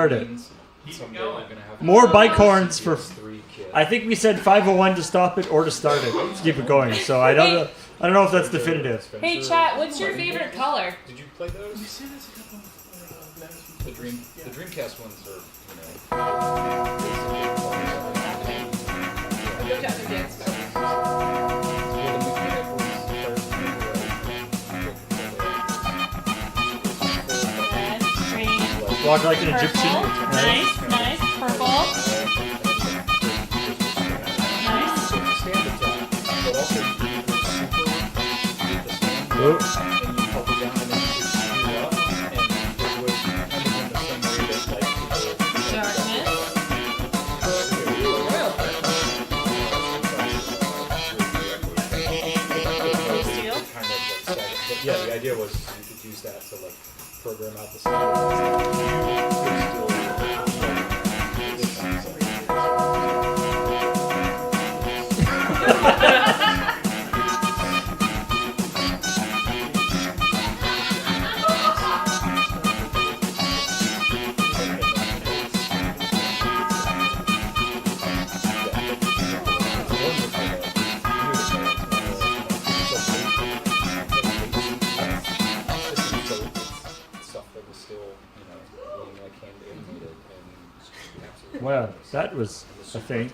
start it. Keep going. More bike horns for. I think we said 501 to stop it or to start it. Let's keep it going. So I don't know. I don't know if that's definitive. Hey chat, what's your favorite color? Did you play those? You said there's a couple. The Dreamcast ones are, Go to other dance movies. Red, green. Walk like an Egyptian. Nice, nice. Purple. Nice. Oh. Yeah, the idea was you could use that to like program out the Wow, that was a thing.